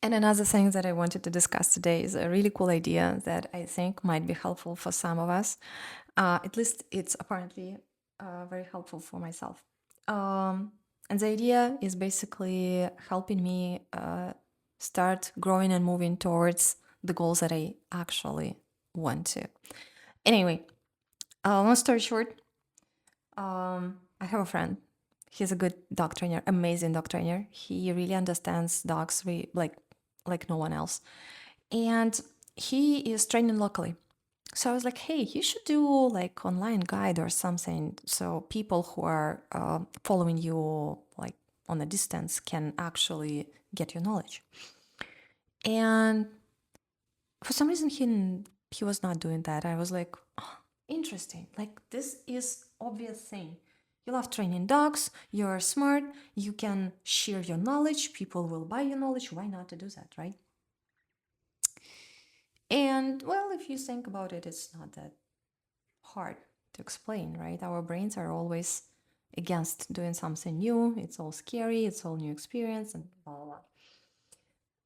And another thing that I wanted to discuss today is a really cool idea that I think might be helpful for some of us. At least it's apparently very helpful for myself. And the idea is basically helping me start growing and moving towards the goals that I actually want to. Anyway, long story short, I have a friend. He's a good dog trainer, amazing dog trainer. He really understands dogs like no one else. And he is training locally. So I was like, hey, you should do like online guide or something so people who are following you like on a distance can actually get your knowledge. And for some reason he was not doing that. I was like, oh, interesting. Like this is obvious thing. You love training dogs, you're smart, you can share your knowledge, people will buy your knowledge. Why not to do that, right? And well, if you think about it, it's not that hard to explain, right? Our brains are always against doing something new. It's all scary, it's all new experience, and blah, blah, blah.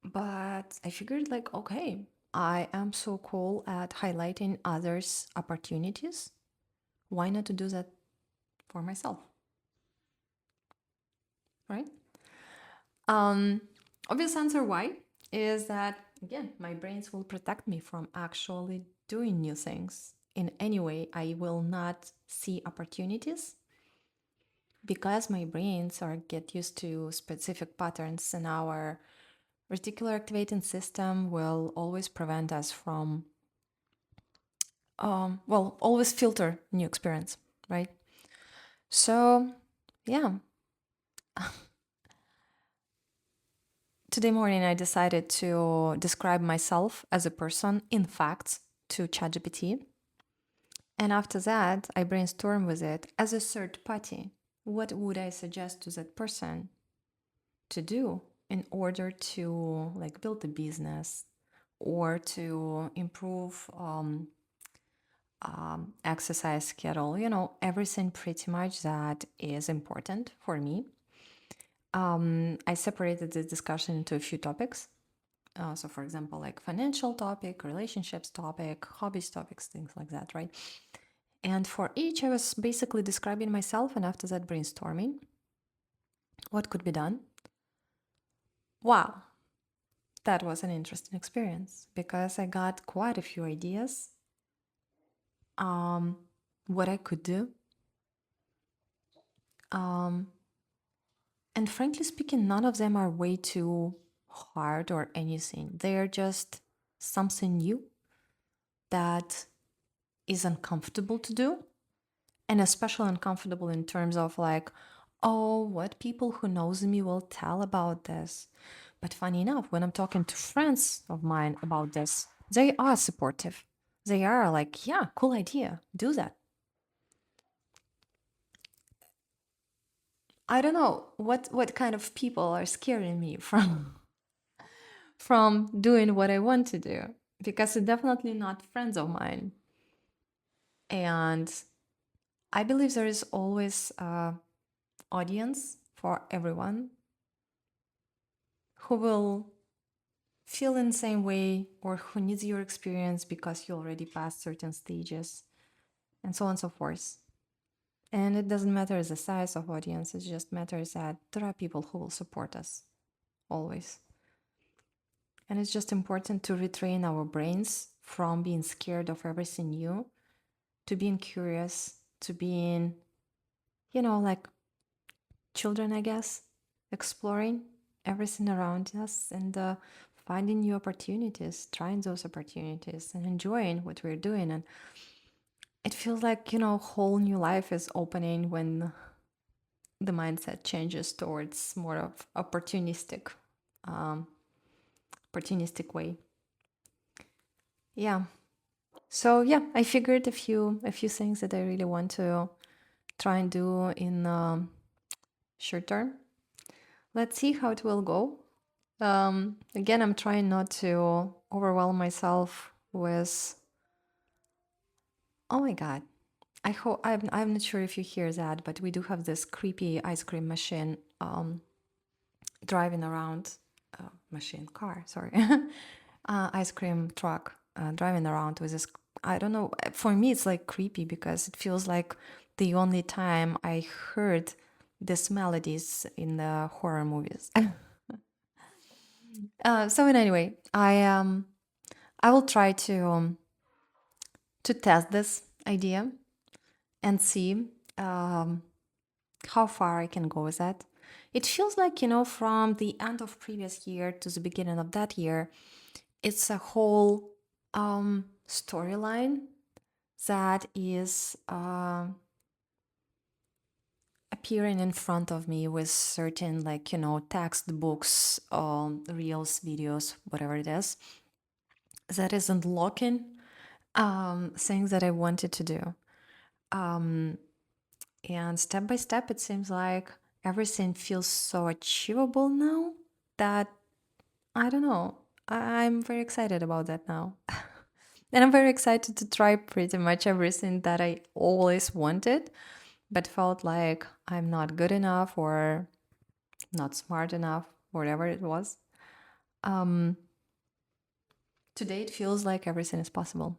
But I figured, like, okay, I am so cool at highlighting others' opportunities. Why not to do that for myself, right? Um, Obvious answer why is that, again, my brains will protect me from actually doing new things. In any way, I will not see opportunities because my brains are get used to specific patterns and our reticular activating system will always prevent us from always filter new experience, right? So yeah, today morning I decided to describe myself as a person in facts to ChatGPT, and after that I brainstormed with it as a third party. What would I suggest to that person to do in order to like build a business or to improve exercise schedule, everything pretty much that is important for me. I separated the discussion into a few topics. So, for example, like financial topic, relationships topic, hobbies topics, things like that, right? And for each, I was basically describing myself, and after that, brainstorming what could be done. Wow, that was an interesting experience because I got quite a few ideas what I could do. And frankly speaking, none of them are way too hard or anything. They're just something new that is uncomfortable to do, and especially uncomfortable in terms of like, oh, what people who knows me will tell about this. But funny enough, when I'm talking to friends of mine about this, they are supportive. They are like, yeah, cool idea, do that. I don't know what kind of people are scaring me from doing what I want to do because it's definitely not friends of mine. And I believe there is always a audience for everyone who will feel in the same way or who needs your experience because you already passed certain stages and so on and so forth. And it doesn't matter the size of audience, it just matters that there are people who will support us always. And it's just important to retrain our brains from being scared of everything new to being curious, to being, like children, I guess, exploring everything around us and finding new opportunities, trying those opportunities and enjoying what we're doing. And it feels like, whole new life is opening when the mindset changes towards more of um, opportunistic way. Yeah. So yeah, I figured a few things that I really want to try and do in short term. Let's see how it will go. Again, I'm trying not to overwhelm myself with. Oh my god! I hope I'm not sure if you hear that, but we do have this creepy ice cream machine driving around. machine, car, sorry, ice cream truck driving around with this. I don't know. For me, it's like creepy because it feels like the only time I heard these melodies in the horror movies. So in anyway, I will try to test this idea and see um, how far I can go with that. It feels like, from the end of previous year to the beginning of that year, it's a whole storyline that is appearing in front of me with certain, like, textbooks, reels, videos, whatever it is, that is unlocking things that I wanted to do. And step by step, it seems like everything feels so achievable now that I don't know. I'm very excited about that now. And I'm very excited to try pretty much everything that I always wanted, but felt like I'm not good enough or not smart enough, whatever it was. Um, Today, it feels like everything is possible.